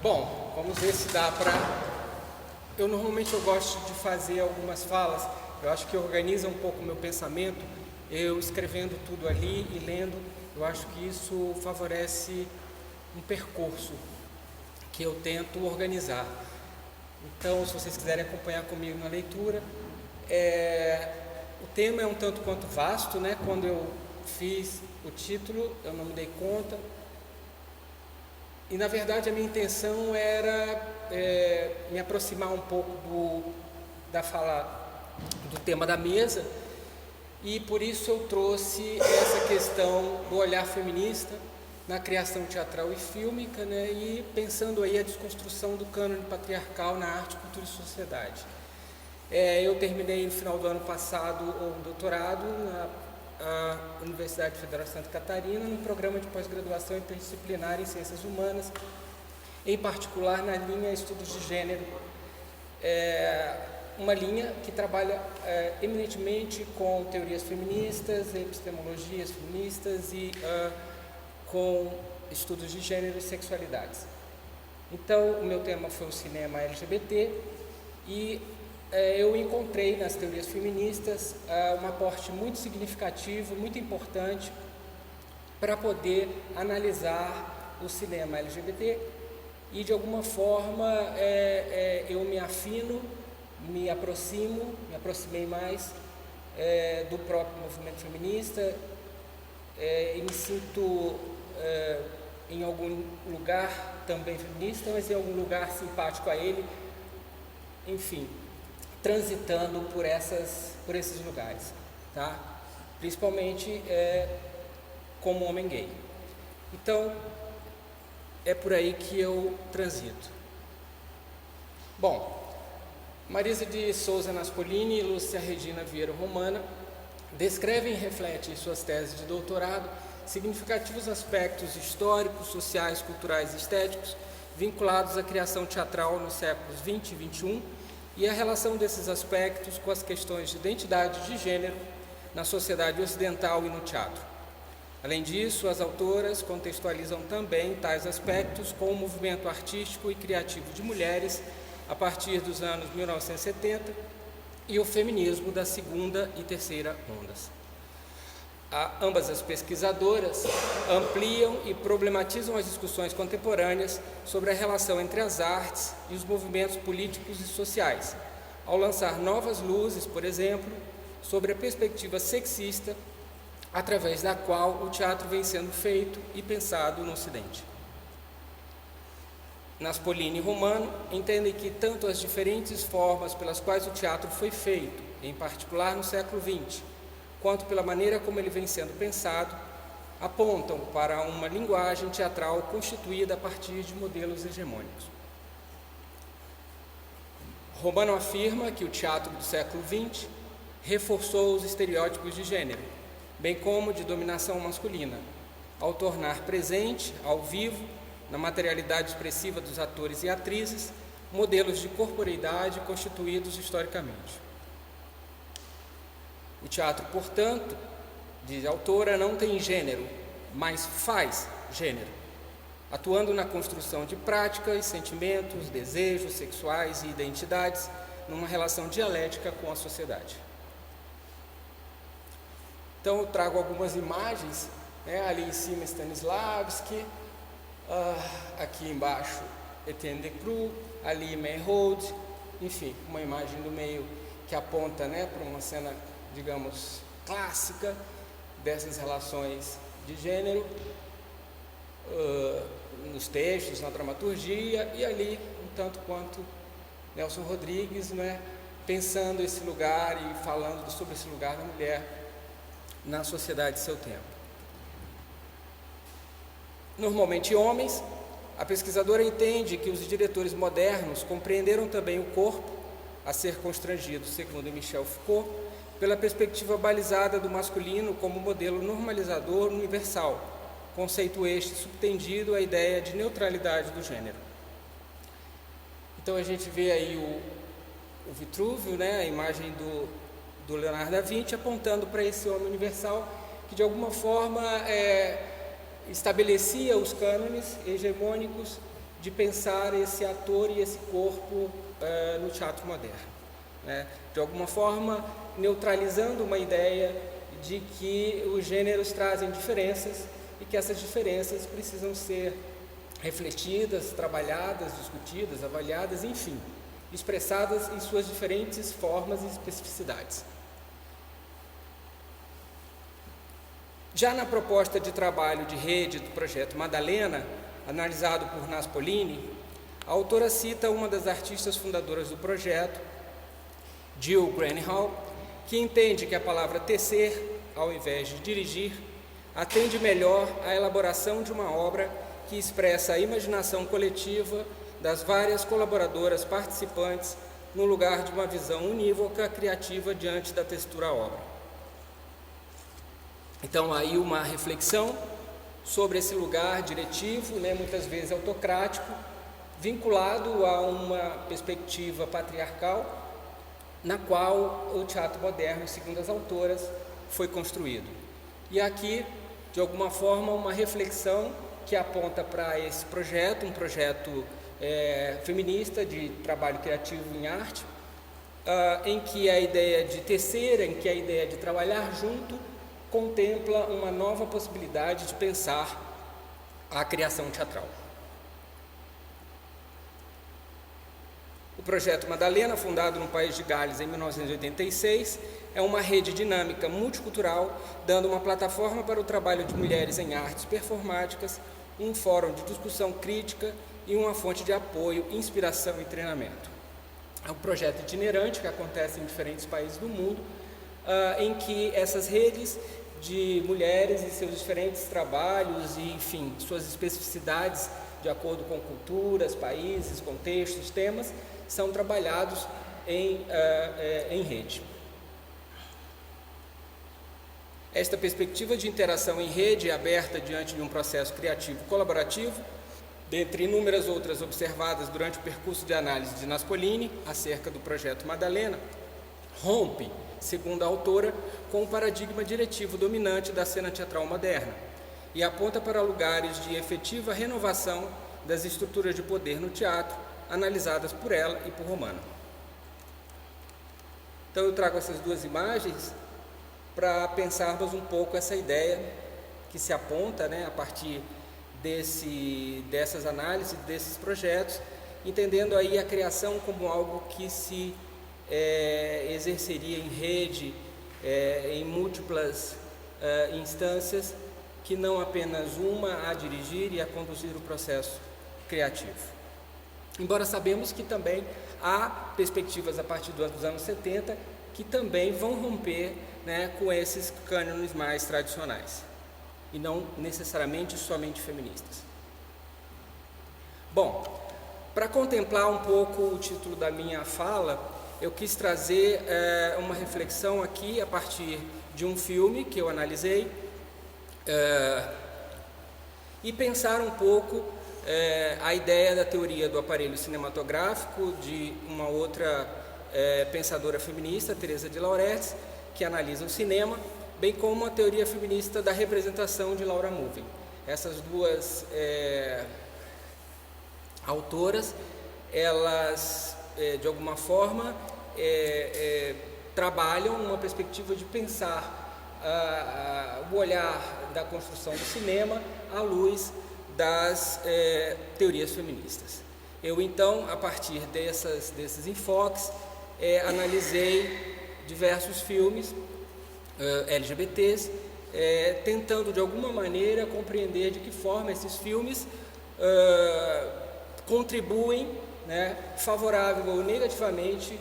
Bom, vamos ver se dá para... Normalmente eu gosto de fazer algumas falas, eu acho que organiza um pouco o meu pensamento, eu escrevendo tudo ali e lendo, eu acho que isso favorece um percurso que eu tento organizar. Então, se vocês quiserem acompanhar comigo na leitura, o tema é um tanto quanto vasto, né? Quando eu fiz o título, eu não me dei conta. E, na verdade, a minha intenção era me aproximar um pouco do tema da mesa, e por isso eu trouxe essa questão do olhar feminista na criação teatral e fílmica, né, e pensando aí a desconstrução do cânone patriarcal na arte, cultura e sociedade. Eu terminei no final do ano passado um doutorado na Universidade Federal de Santa Catarina, no programa de pós-graduação interdisciplinar em Ciências Humanas, em particular na linha Estudos de Gênero, uma linha que trabalha eminentemente com teorias feministas, epistemologias feministas e com estudos de gênero e sexualidades. Então, o meu tema foi o cinema LGBT e eu encontrei nas teorias feministas um aporte muito significativo, muito importante para poder analisar o cinema LGBT e, de alguma forma, eu me afino, me aproximei mais do próprio movimento feminista e me sinto em algum lugar também feminista, mas em algum lugar simpático a ele, enfim, transitando por esses lugares, tá? Principalmente como homem gay. Então, é por aí que eu transito. Bom, Marisa de Souza Naspolini e Lúcia Regina Vieira Romana descrevem e refletem em suas teses de doutorado significativos aspectos históricos, sociais, culturais e estéticos vinculados à criação teatral nos séculos XX e XXI e a relação desses aspectos com as questões de identidade de gênero na sociedade ocidental e no teatro. Além disso, as autoras contextualizam também tais aspectos com o movimento artístico e criativo de mulheres a partir dos anos 1970 e o feminismo da segunda e terceira ondas. Ambas as pesquisadoras ampliam e problematizam as discussões contemporâneas sobre a relação entre as artes e os movimentos políticos e sociais, ao lançar novas luzes, por exemplo, sobre a perspectiva sexista através da qual o teatro vem sendo feito e pensado no Ocidente. Naspolini e Romano entendem que tanto as diferentes formas pelas quais o teatro foi feito, em particular no século XX, quanto pela maneira como ele vem sendo pensado, apontam para uma linguagem teatral constituída a partir de modelos hegemônicos. Romano afirma que o teatro do século XX reforçou os estereótipos de gênero, bem como de dominação masculina, ao tornar presente, ao vivo, na materialidade expressiva dos atores e atrizes, modelos de corporeidade constituídos historicamente. O teatro, portanto, diz a autora, não tem gênero, mas faz gênero, atuando na construção de práticas, sentimentos, desejos sexuais e identidades numa relação dialética com a sociedade. Então, eu trago algumas imagens, ali em cima Stanislavski, aqui embaixo Etienne Decroux, ali Meyerhold, enfim, uma imagem do meio que aponta para uma cena, digamos, clássica dessas relações de gênero nos textos, na dramaturgia, e ali, um tanto quanto Nelson Rodrigues, pensando esse lugar e falando sobre esse lugar da mulher na sociedade de seu tempo. Normalmente homens, a pesquisadora entende que os diretores modernos compreenderam também o corpo a ser constrangido, segundo Michel Foucault, pela perspectiva balizada do masculino como modelo normalizador universal, conceito este subtendido à ideia de neutralidade do gênero. Então a gente vê aí o Vitrúvio, a imagem do Leonardo da Vinci, apontando para esse homem universal que de alguma forma estabelecia os cânones hegemônicos de pensar esse ator e esse corpo no teatro moderno, né? De alguma forma neutralizando uma ideia de que os gêneros trazem diferenças e que essas diferenças precisam ser refletidas, trabalhadas, discutidas, avaliadas, enfim, expressadas em suas diferentes formas e especificidades. Já na proposta de trabalho de rede do projeto Madalena, analisado por Naspolini, a autora cita uma das artistas fundadoras do projeto, Jill Granholm, que entende que a palavra tecer, ao invés de dirigir, atende melhor à elaboração de uma obra que expressa a imaginação coletiva das várias colaboradoras participantes no lugar de uma visão unívoca criativa diante da textura obra. Então, aí uma reflexão sobre esse lugar diretivo, né, muitas vezes autocrático, vinculado a uma perspectiva patriarcal, na qual o teatro moderno, segundo as autoras, foi construído. E aqui, de alguma forma, uma reflexão que aponta para esse projeto, um projeto feminista de trabalho criativo em arte, em que a ideia de tecer, em que a ideia de trabalhar junto, contempla uma nova possibilidade de pensar a criação teatral. O projeto Madalena, fundado no país de Gales em 1986, é uma rede dinâmica multicultural, dando uma plataforma para o trabalho de mulheres em artes performáticas, um fórum de discussão crítica e uma fonte de apoio, inspiração e treinamento. É um projeto itinerante que acontece em diferentes países do mundo, em que essas redes de mulheres e seus diferentes trabalhos e, enfim, suas especificidades de acordo com culturas, países, contextos, temas, são trabalhados em rede. Esta perspectiva de interação em rede é aberta diante de um processo criativo colaborativo, dentre inúmeras outras observadas durante o percurso de análise de Naspolini acerca do projeto Madalena, rompe, segundo a autora, com o paradigma diretivo dominante da cena teatral moderna e aponta para lugares de efetiva renovação das estruturas de poder no teatro, analisadas por ela e por Romano. Então eu trago essas duas imagens para pensarmos um pouco essa ideia que se aponta, né, a partir dessas análises, desses projetos, entendendo aí a criação como algo que se exerceria em rede, em múltiplas instâncias, que não apenas uma a dirigir e a conduzir o processo criativo. Embora sabemos que também há perspectivas a partir dos anos 70 que também vão romper, né, com esses cânones mais tradicionais, e não necessariamente somente feministas. Bom, para contemplar um pouco o título da minha fala, eu quis trazer uma reflexão aqui a partir de um filme que eu analisei e pensar um pouco a ideia da teoria do aparelho cinematográfico de uma outra pensadora feminista, Teresa de Lauretis, que analisa o cinema, bem como a teoria feminista da representação de Laura Mulvey. Essas duas autoras, elas de alguma forma trabalham numa perspectiva de pensar o olhar da construção do cinema à luz das teorias feministas. Eu então, a partir desses enfoques, analisei diversos filmes LGBTs, tentando de alguma maneira compreender de que forma esses filmes contribuem, né, favorável ou negativamente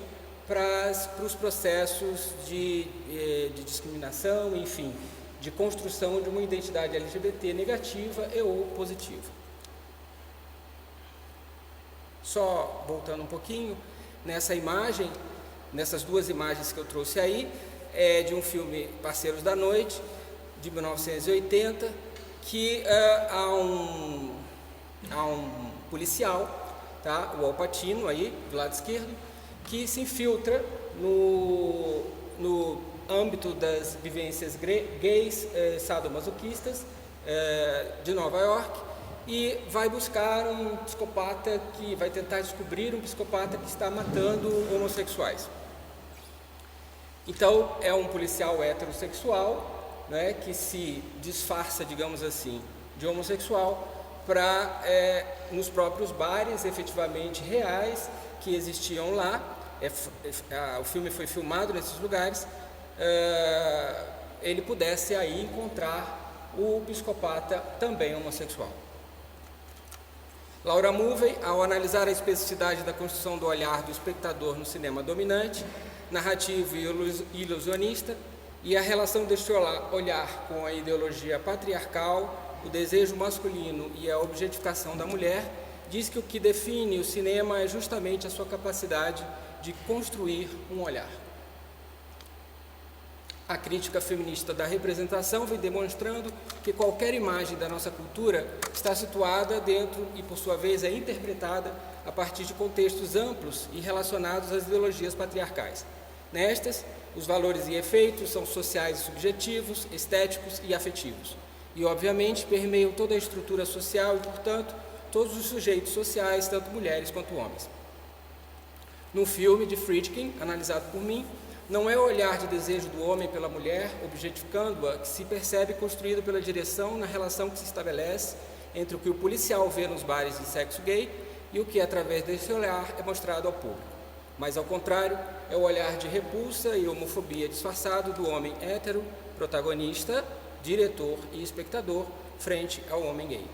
para os processos de discriminação, enfim, de construção de uma identidade LGBT negativa e ou positiva. Só voltando um pouquinho, nessa imagem, nessas duas imagens que eu trouxe aí, é de um filme Parceiros da Noite, de 1980, que há um policial, tá, o Al Pacino aí, do lado esquerdo, que se infiltra no âmbito das vivências gays sadomasoquistas de Nova York e vai buscar um psicopata vai tentar descobrir um psicopata que está matando homossexuais. Então, é um policial heterossexual, né, que se disfarça, digamos assim, de homossexual para, nos próprios bares efetivamente reais que existiam lá, o filme foi filmado nesses lugares, ele pudesse aí encontrar o psicopata também homossexual. Laura Mulvey, ao analisar a especificidade da construção do olhar do espectador no cinema dominante, narrativo e ilusionista, e a relação deste olhar com a ideologia patriarcal, o desejo masculino e a objetificação da mulher, diz que o que define o cinema é justamente a sua capacidade de construir um olhar. A crítica feminista da representação vem demonstrando que qualquer imagem da nossa cultura está situada dentro e, por sua vez, é interpretada a partir de contextos amplos e relacionados às ideologias patriarcais. Nestas, os valores e efeitos são sociais e subjetivos, estéticos e afetivos. E, obviamente, permeiam toda a estrutura social e, portanto, todos os sujeitos sociais, tanto mulheres quanto homens. No filme de Friedkin, analisado por mim, não é o olhar de desejo do homem pela mulher, objetificando-a, que se percebe construído pela direção na relação que se estabelece entre o que o policial vê nos bares de sexo gay e o que, através desse olhar, é mostrado ao público. Mas, ao contrário, é o olhar de repulsa e homofobia disfarçado do homem hétero, protagonista, diretor e espectador, frente ao homem gay.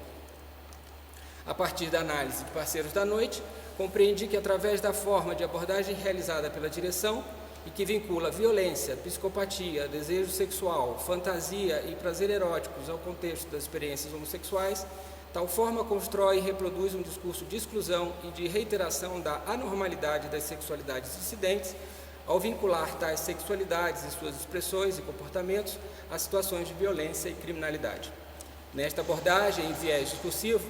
A partir da análise de Parceiros da Noite, compreendi que, através da forma de abordagem realizada pela direção, e que vincula violência, psicopatia, desejo sexual, fantasia e prazer eróticos ao contexto das experiências homossexuais, tal forma constrói e reproduz um discurso de exclusão e de reiteração da anormalidade das sexualidades dissidentes, ao vincular tais sexualidades e suas expressões e comportamentos a situações de violência e criminalidade. Nesta abordagem em viés discursivo,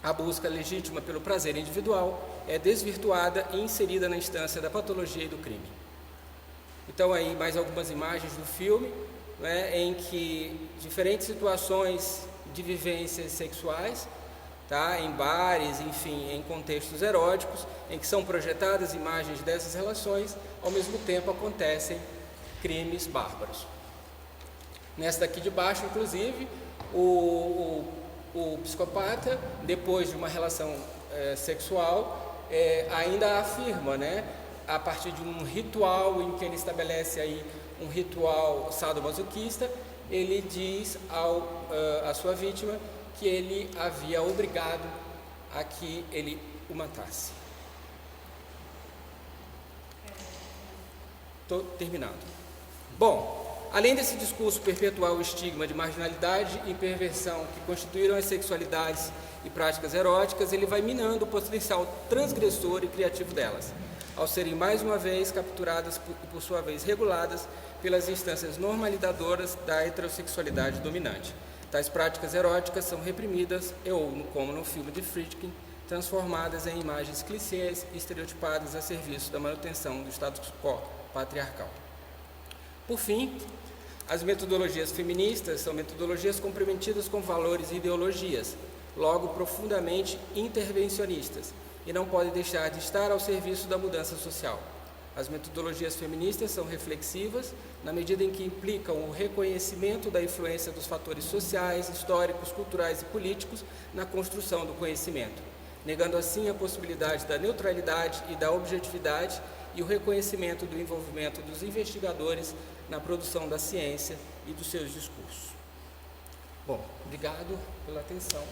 a busca legítima pelo prazer individual é desvirtuada e inserida na instância da patologia e do crime. Então, aí mais algumas imagens do filme, né, em que diferentes situações de vivências sexuais, tá, em bares, enfim, em contextos eróticos, em que são projetadas imagens dessas relações, ao mesmo tempo acontecem crimes bárbaros. Nesta aqui de baixo, inclusive, o psicopata, depois de uma relação sexual, ainda afirma, né, a partir de um ritual em que ele estabelece aí um ritual sadomasoquista, ele diz à sua vítima que ele havia obrigado a que ele o matasse. Estou terminado. Bom, além desse discurso perpetuar o estigma de marginalidade e perversão que constituíram as sexualidades e práticas eróticas, ele vai minando o potencial transgressor e criativo delas, ao serem mais uma vez capturadas e, por sua vez, reguladas pelas instâncias normalizadoras da heterossexualidade dominante. Tais práticas eróticas são reprimidas ou, como no filme de Friedkin, transformadas em imagens clichês e estereotipadas a serviço da manutenção do status quo patriarcal. Por fim, as metodologias feministas são metodologias comprometidas com valores e ideologias, logo profundamente intervencionistas, e não podem deixar de estar ao serviço da mudança social. As metodologias feministas são reflexivas na medida em que implicam o reconhecimento da influência dos fatores sociais, históricos, culturais e políticos na construção do conhecimento, negando assim a possibilidade da neutralidade e da objetividade e o reconhecimento do envolvimento dos investigadores na produção da ciência e dos seus discursos. Bom, obrigado pela atenção.